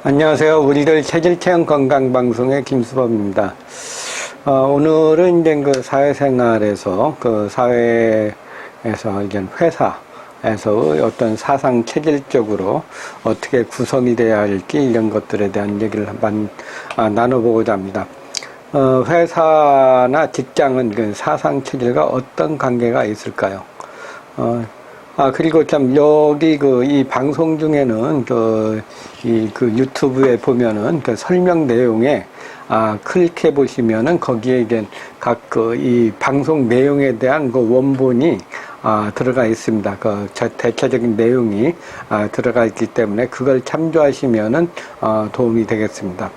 안녕하세요. 우리들 체질체험 건강방송의 김수범입니다. 오늘은 이제 그 사회생활에서, 사회에서 이제 회사에서의 어떤 사상 체질적으로 어떻게 구성이 돼야 할지 이런 것들에 대한 얘기를 한번 나눠보고자 합니다. 회사나 직장은 그 사상 체질과 어떤 관계가 있을까요? 그리고 참, 여기 이 방송 중에는 유튜브에 보면은 그 설명 내용에, 클릭해 보시면은 거기에 이제 이 방송 내용에 대한 그 원본이, 들어가 있습니다. 대체적인 내용이, 들어가 있기 때문에 그걸 참조하시면은, 도움이 되겠습니다.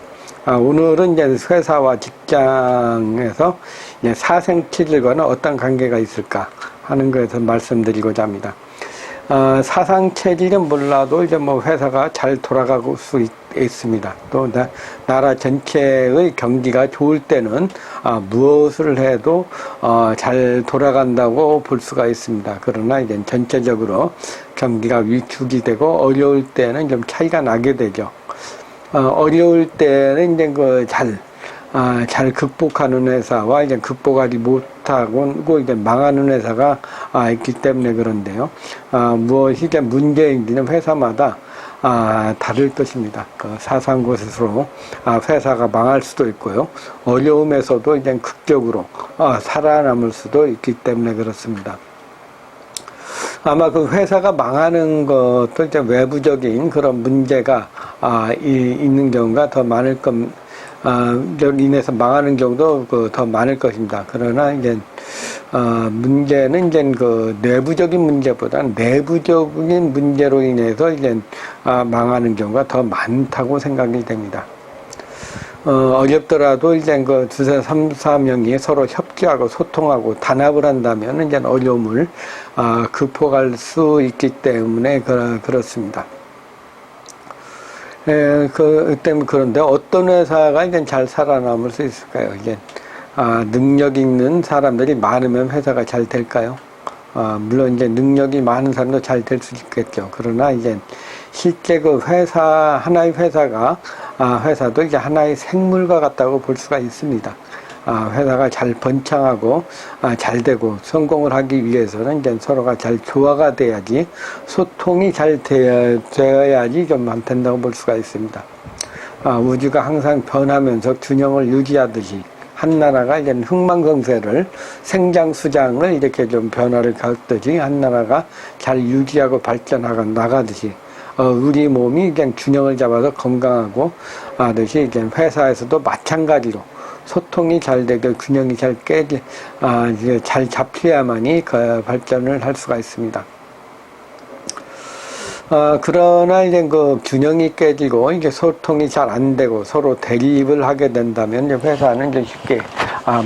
오늘은 이제 회사와 직장에서 이제 사생 체질과는 어떤 관계가 있을까 하는 것에서 말씀드리고자 합니다. 사상 체질은 몰라도 이제 회사가 잘 돌아가고 수 있습니다. 또 나라 전체의 경기가 좋을 때는 무엇을 해도 잘 돌아간다고 볼 수가 있습니다. 그러나 이제 전체적으로 경기가 위축이 되고 어려울 때는 좀 차이가 나게 되죠. 어려울 때는 이제 잘 극복하는 회사와 이제 극복하지 못하고 이제 망하는 회사가 있기 때문에 그런데요. 무엇이 이제 문제인지는 회사마다 다를 것입니다. 사상 곳으로 회사가 망할 수도 있고요. 어려움에서도 이제 극적으로 살아남을 수도 있기 때문에 그렇습니다. 아마 그 회사가 망하는 것도 이제 외부적인 그런 문제가 있는 경우가 더 많을 인해서 망하는 경우도 더 많을 것입니다. 그러나 이제 문제는 이제 내부적인 문제보다는 내부적인 문제로 인해서 이제 망하는 경우가 더 많다고 생각이 됩니다. 어렵더라도 이제 두세, 3~4명이 서로 협조하고 소통하고 단합을 한다면 이제 어려움을 극복할 수 있기 때문에 그렇습니다. 그런데 어떤 회사가 이제 잘 살아남을 수 있을까요? 이제, 능력 있는 사람들이 많으면 회사가 잘 될까요? 물론 이제 능력이 많은 사람도 잘 될 수 있겠죠. 그러나 이제 실제 하나의 회사도 이제 하나의 생물과 같다고 볼 수가 있습니다. 회사가 잘 번창하고, 잘 되고, 성공을 하기 위해서는 이제 서로가 잘 조화가 돼야지, 소통이 잘 되어야지 좀 안 된다고 볼 수가 있습니다. 우주가 항상 변하면서 균형을 유지하듯이, 한 나라가 이제 흥망성쇠를, 생장수장을 이렇게 좀 변화를 갖듯이, 한 나라가 잘 유지하고 발전하고 나가듯이, 우리 몸이 그냥 균형을 잡아서 건강하고, 하듯이 이제 회사에서도 마찬가지로, 소통이 잘 되고 균형이 잘 잘 잡혀야만이 발전을 할 수가 있습니다. 그러나 이제 균형이 깨지고 이게 소통이 잘 안 되고 서로 대립을 하게 된다면 이제 회사는 이제 쉽게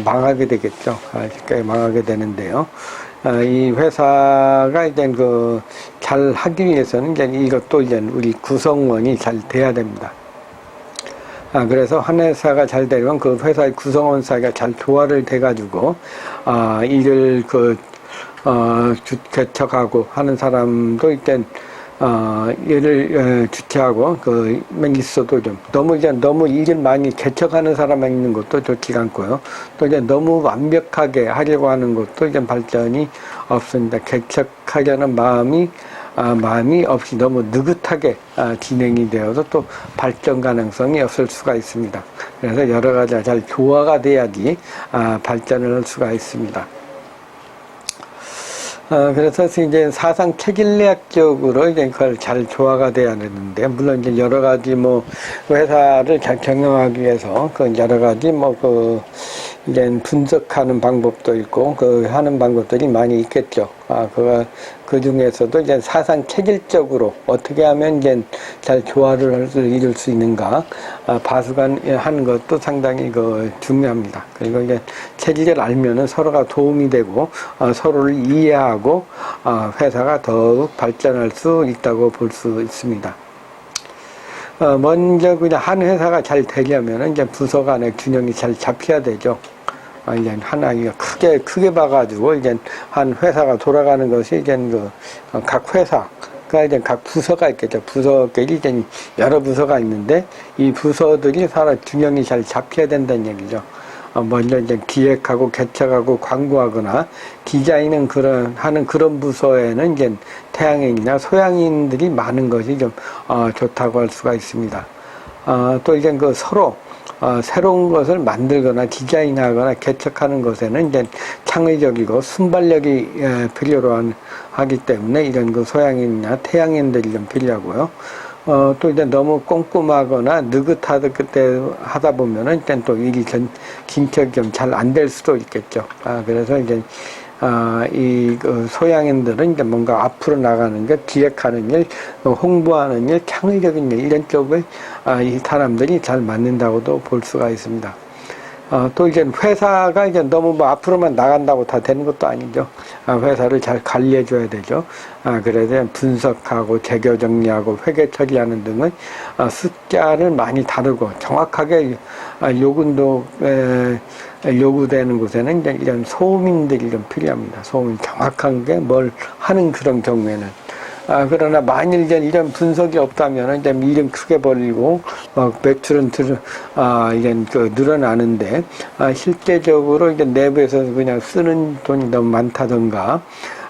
망하게 되겠죠. 쉽게 망하게 되는데요. 이 회사가 이제 잘 하기 위해서는 이제 이것도 이제 우리 구성원이 잘 돼야 됩니다. 그래서 한 회사가 잘 되려면 그 회사의 구성원 사이가 잘 조화를 돼가지고, 일을 개척하고 하는 사람도 일단, 일을 주최하고, 있어도 좀, 너무 일을 많이 개척하는 사람만 있는 것도 좋지가 않고요. 또 이제 너무 완벽하게 하려고 하는 것도 이제 발전이 없습니다. 개척하려는 마음이 없이 너무 느긋하게 진행이 되어서 또 발전 가능성이 없을 수가 있습니다. 그래서 여러 가지가 잘 조화가 돼야지 발전을 할 수가 있습니다. 그래서 이제 사상 체질학적으로 이제 그걸 잘 조화가 돼야 되는데, 물론 이제 여러 가지 회사를 잘 경영하기 위해서 여러 가지 이제 분석하는 방법도 있고, 하는 방법들이 많이 있겠죠. 그 중에서도 이제 사상 체질적으로 어떻게 하면 이제 잘 조화를 이룰 수 있는가, 바수간 하는 것도 상당히 중요합니다. 그리고 이제 체질을 알면은 서로가 도움이 되고, 서로를 이해하고, 회사가 더욱 발전할 수 있다고 볼 수 있습니다. 먼저 그냥 한 회사가 잘 되려면은 이제 부서 간의 균형이 잘 잡혀야 되죠. 이제 하나가 크게 봐가지고 이제 한 회사가 돌아가는 것이 이제 각 회사 그 이제 각 부서가 있겠죠. 부서끼리 이제 여러 부서가 있는데 이 부서들이 서로 균형이 잘 잡혀야 된다는 얘기죠. 먼저 이제 기획하고 개척하고 광고하거나 디자인은 하는 그런 부서에는 이제 태양인이나 소양인들이 많은 것이 좀 좋다고 할 수가 있습니다. 또 이제 그 서로 새로운 것을 만들거나 디자인하거나 개척하는 것에는 이제 창의적이고 순발력이 필요로 하기 때문에 이런 그 소양인이나 태양인들이 좀 필요하고요. 또 이제 너무 꼼꼼하거나 느긋하게 하다 보면은 일단 또 일이 진척이 좀 잘 안 될 수도 있겠죠. 그래서 이제 그 소양인들은 이제 뭔가 앞으로 나가는 것, 기획하는 일, 홍보하는 일, 창의적인 일, 이런 쪽을 이 사람들이 잘 맞는다고도 볼 수가 있습니다. 또 이제 회사가 이제 너무 뭐 앞으로만 나간다고 다 되는 것도 아니죠. 회사를 잘 관리해줘야 되죠. 그래서 분석하고 재교 정리하고 회계 처리하는 등의 숫자를 많이 다루고 정확하게 요구되는 곳에는 이제 이런 소민들이 좀 필요합니다. 소민 정확한 게 뭘 하는 그런 경우에는. 그러나 만일 이제 이런 분석이 없다면 이제 일은 크게 벌리고 매출은 이제 늘어나는데 실제적으로 이제 내부에서 그냥 쓰는 돈이 너무 많다든가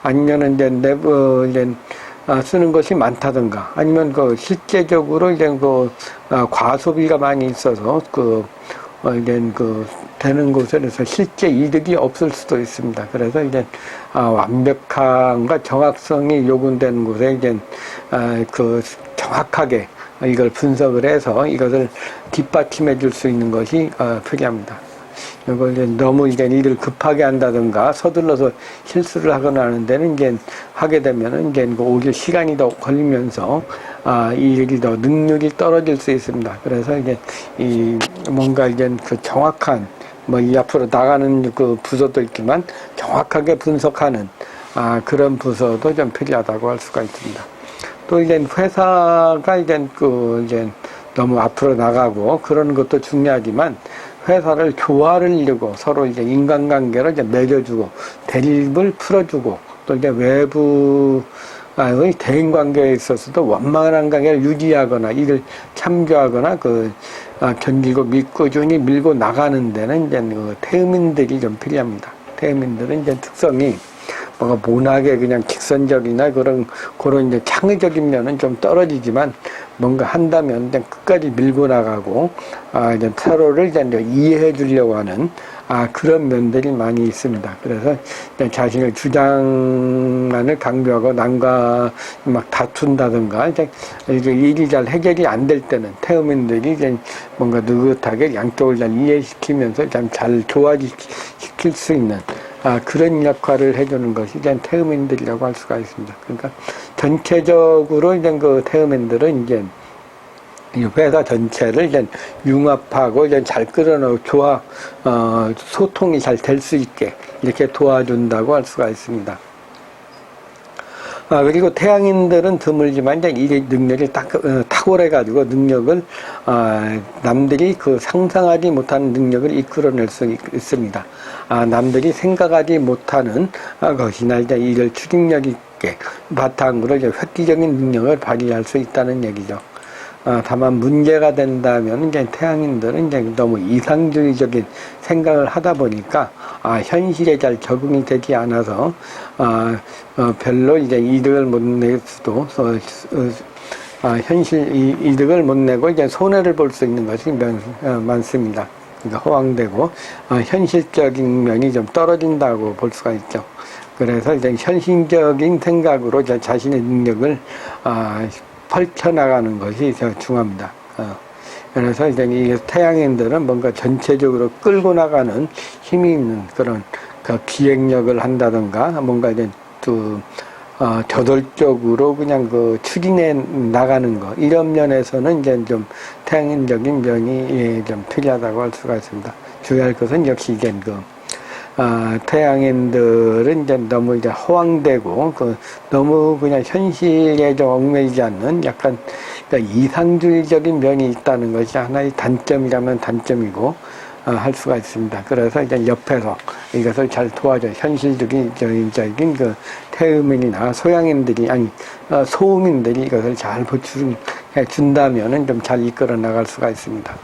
아니면은 이제 내부 이제 쓰는 것이 많다든가 아니면 실제적으로 이제 과소비가 많이 있어서 이제 되는 곳에서 실제 이득이 없을 수도 있습니다. 그래서 이제 완벽함과 정확성이 요구되는 곳에 이제 정확하게 이걸 분석을 해서 이것을 뒷받침해 줄 수 있는 것이 필요합니다. 이걸 이제 너무 이제 일을 급하게 한다든가 서둘러서 실수를 하거나 하는 데는 이제 하게 되면은 이제 오히려 시간이 더 걸리면서 이 일이 더 능률이 떨어질 수 있습니다. 그래서 이제 뭔가 이제 정확한 이 앞으로 나가는 그 부서도 있지만 정확하게 분석하는 그런 부서도 좀 필요하다고 할 수가 있습니다. 또 이제 회사가 이제 너무 앞으로 나가고 그런 것도 중요하지만 회사를 조화를 이루고 서로 이제 인간관계를 이제 맺어주고 대립을 풀어주고 또 이제 외부의 대인 관계에 있어서도 원만한 관계를 유지하거나 이를 참조하거나 견디고 꾸준히 밀고 나가는 데는 이제 태음인들이 좀 필요합니다. 태음인들은 이제 특성이 뭔가 모나게 그냥 직선적이나 그런 이제 창의적인 면은 좀 떨어지지만 뭔가 한다면 이제 끝까지 밀고 나가고 이제 서로를 이제 이해해 주려고 하는 그런 면들이 많이 있습니다. 그래서 자신의 주장만을 강조하고 남과 막 다툰다든가 이제 일이 잘 해결이 안 될 때는 태음인들이 이제 뭔가 느긋하게 양쪽을 잘 이해시키면서 잘 조화시킬 수 있는 그런 역할을 해주는 것이 이제 태음인들이라고 할 수가 있습니다. 그러니까 전체적으로 이제 태음인들은 이제 이 회사 전체를 이제 융합하고 이제 잘 끌어넣고 소통이 잘 될 수 있게 이렇게 도와준다고 할 수가 있습니다. 그리고 태양인들은 드물지만 이제 이 능력이 탁월해가지고 능력을, 남들이 상상하지 못하는 능력을 이끌어낼 수 있습니다. 남들이 생각하지 못하는 것이나 이제 이를 추진력 있게 바탕으로 이제 획기적인 능력을 발휘할 수 있다는 얘기죠. 다만 문제가 된다면 이제 태양인들은 이제 너무 이상주의적인 생각을 하다 보니까 현실에 잘 적응이 되지 않아서 별로 이제 이득을 못 낼 수도 현실 이득을 못 내고 이제 손해를 볼 수 있는 것이 많습니다. 그러니까 허황되고 현실적인 면이 좀 떨어진다고 볼 수가 있죠. 그래서 이제 현실적인 생각으로 이제 자신의 능력을 펼쳐나가는 것이 중요합니다. 그래서 이제 이 태양인들은 뭔가 전체적으로 끌고 나가는 힘이 있는 그런 기획력을 한다든가 뭔가 이제 저돌적으로 그냥 추진해 나가는 거 이런 면에서는 이제 좀 태양인적인 면이 좀 필요하다고 할 수가 있습니다. 주의할 것은 역시 이제 태양인들은 이제 너무 이제 허황되고 너무 그냥 현실에 좀 얽매이지 않는 약간 이상주의적인 면이 있다는 것이 하나의 단점이라면 단점이고 할 수가 있습니다. 그래서 이제 옆에서 이것을 잘 도와줘. 현실적인 그 태음인이나 소양인들이, 소음인들이 이것을 잘 보충해 준다면은 좀 잘 이끌어 나갈 수가 있습니다.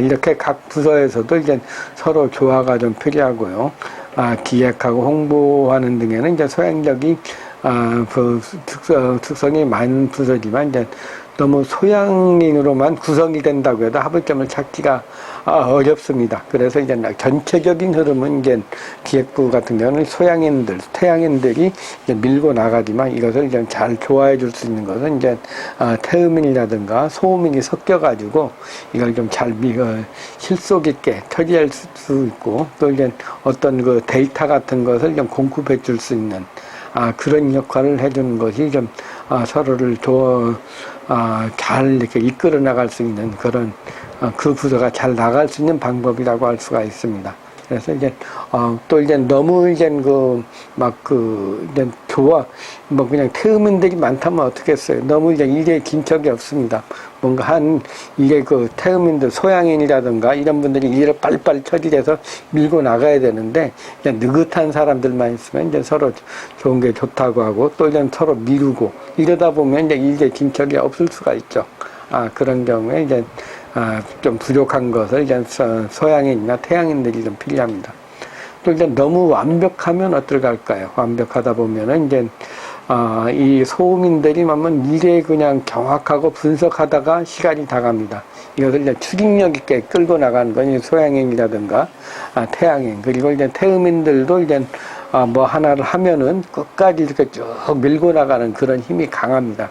이렇게 각 부서에서도 이제 서로 조화가 좀 필요하고요. 기획하고 홍보하는 등에는 이제 소양적인 그 특성이 많은 부서지만 이제 너무 소양인으로만 구성이 된다고 해도 합의점을 찾기가 어렵습니다. 그래서 이제 전체적인 흐름은 이제 기획부 같은 경우는 소양인들, 태양인들이 이제 밀고 나가지만 이것을 이제 잘 조화해 줄 수 있는 것은 이제 태음인이라든가 소음인이 섞여가지고 이걸 좀 잘 실속 있게 처리할 수 있고 또 이제 어떤 그 데이터 같은 것을 좀 공급해 줄 수 있는 그런 역할을 해주는 것이 좀 서로를 잘 이렇게 이끌어 나갈 수 있는 그런 그 부서가 잘 나갈 수 있는 방법이라고 할 수가 있습니다. 그래서 이제 또 이제 너무 이제 이제 그냥 태음인들이 많다면 어떻겠어요? 너무 이제 일에 긴척이 없습니다. 뭔가 이게 그 태음인들 소양인이라든가 이런 분들이 일을 빨리빨리 처리해서 밀고 나가야 되는데 이제 느긋한 사람들만 있으면 이제 서로 좋은 게 좋다고 하고 또 이제 서로 미루고 이러다 보면 이제 일에 긴척이 없을 수가 있죠. 그런 경우에 이제 좀 부족한 것을 이제 소양인이나 태양인들이 좀 필요합니다. 또 이제 너무 완벽하면 어떨까요? 완벽하다 보면은 이제 이 소음인들이 하면 일에 그냥 정확하고 분석하다가 시간이 다 갑니다. 이것을 이제 추진력 있게 끌고 나가는 건 소양인이라든가 태양인 그리고 이제 태음인들도 이제 뭐 하나를 하면은 끝까지 이렇게 쭉 밀고 나가는 그런 힘이 강합니다.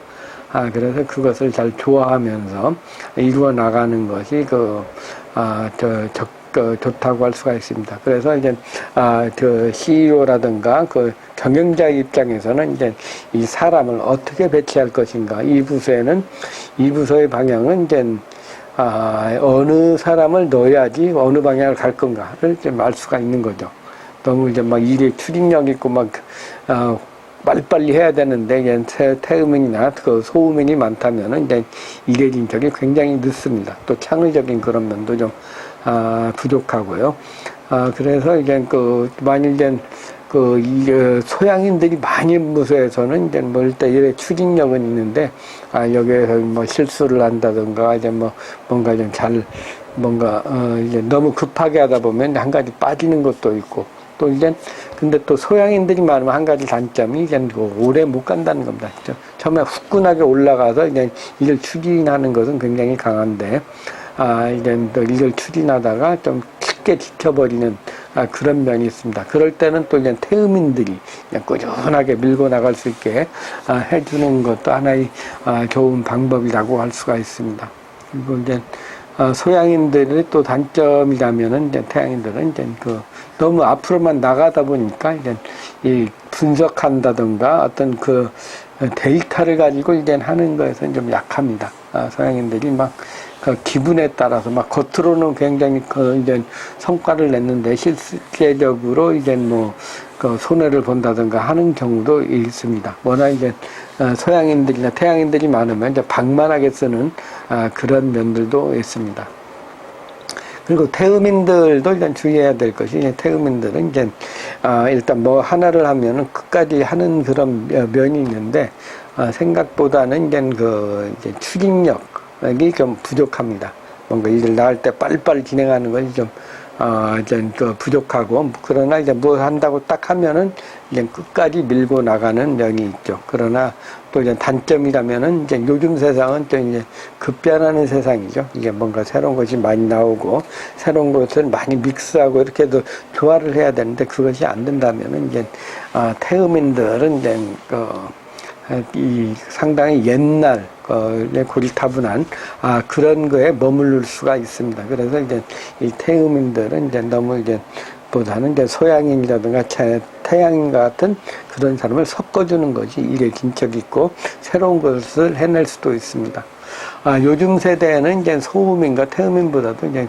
그래서 그것을 잘 조화하면서 이루어 나가는 것이 좋다고 할 수가 있습니다. 그래서 이제, CEO라든가 그 경영자 입장에서는 이제 이 사람을 어떻게 배치할 것인가. 이 부서의 방향은 이제, 어느 사람을 넣어야지 어느 방향을 갈 건가를 좀 알 수가 있는 거죠. 너무 이제 막 일에 추진력 있고 빨리빨리 해야 되는데, 이제 태음인이나 그 소음인이 많다면은 이제 일의 진척이 굉장히 늦습니다. 또 창의적인 그런 면도 좀, 부족하고요. 그래서 이제 만일 이제 소양인들이 많은 부서에서는 이제 일단 일의 추진력은 있는데, 여기에서 뭐 실수를 한다든가, 이제 뭔가 좀 이제 너무 급하게 하다 보면 한 가지 빠지는 것도 있고, 또 이제 근데 또 소양인들이 많으면 한 가지 단점이 이제 오래 못 간다는 겁니다. 처음에 후끈하게 올라가서 이제 일을 추진하는 것은 굉장히 강한데 이제 또 일을 추진하다가 좀 쉽게 지켜버리는 그런 면이 있습니다. 그럴 때는 또 이제 태음인들이 그냥 꾸준하게 밀고 나갈 수 있게 해주는 것도 하나의 좋은 방법이라고 할 수가 있습니다. 그리고 이제 소양인들의 또 단점이라면은 이제 태양인들은 이제 너무 앞으로만 나가다 보니까 이제 이 분석한다든가 어떤 그 데이터를 가지고 이제 하는 것에서는 좀 약합니다. 소양인들이 그 기분에 따라서 겉으로는 굉장히 이제 성과를 냈는데 실제적으로 이제 그 손해를 본다든가 하는 경우도 있습니다. 워낙 이제 서양인들이나 태양인들이 많으면 이제 방만하게 쓰는 그런 면들도 있습니다. 그리고 태음인들도 일단 주의해야 될 것이 태음인들은 이제 일단 뭐 하나를 하면은 끝까지 하는 그런 면이 있는데 생각보다는 이제 추진력이 좀 부족합니다. 뭔가 일을 나갈 때 빨리빨리 진행하는 것이 좀 이제 부족하고 그러나 이제 뭐 한다고 딱 하면은 이제 끝까지 밀고 나가는 면이 있죠. 그러나 또 이제 단점이라면은 이제 요즘 세상은 또 이제 급변하는 세상이죠. 이게 뭔가 새로운 것이 많이 나오고 새로운 것을 많이 믹스하고 이렇게도 조화를 해야 되는데 그것이 안 된다면은 이제 태음인들은 이제 상당히 옛날 고리타분한 그런 거에 머무를 수가 있습니다. 그래서 이제 이 태음인들은 이제 너무 이제 보다는 이제 소양인이라든가 태양인 같은 그런 사람을 섞어주는 것이 일에 긴척이 있고 새로운 것을 해낼 수도 있습니다. 요즘 세대에는 이제 소음인과 태음인보다도 이제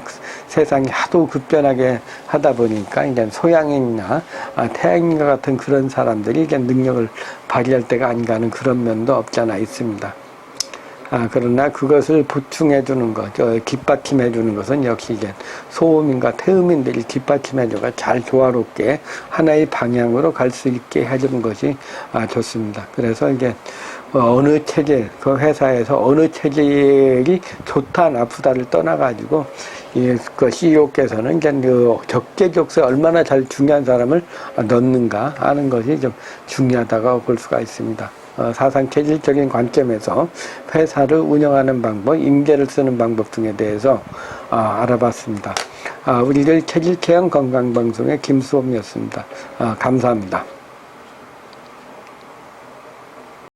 세상이 하도 급변하게 하다 보니까 이제 소양인이나 태양인과 같은 그런 사람들이 이제 능력을 발휘할 때가 아닌가 하는 그런 면도 없지 않아 있습니다. 그러나 그것을 보충해 주는 것, 뒷받침해 주는 것은 역시 이제 소음인과 태음인들이 뒷받침해 줘가 잘 조화롭게 하나의 방향으로 갈 수 있게 해주는 것이 좋습니다. 그래서 이게 어느 체제, 그 회사에서 어느 체제이 좋다 나쁘다를 떠나가지고 그 CEO께서는 이제 그 적재적소에 얼마나 잘 중요한 사람을 넣는가 하는 것이 좀 중요하다고 볼 수가 있습니다. 사상 체질적인 관점에서 회사를 운영하는 방법, 임계를 쓰는 방법 등에 대해서 알아봤습니다. 우리들 체질체험 건강방송의 김수범이었습니다. 감사합니다.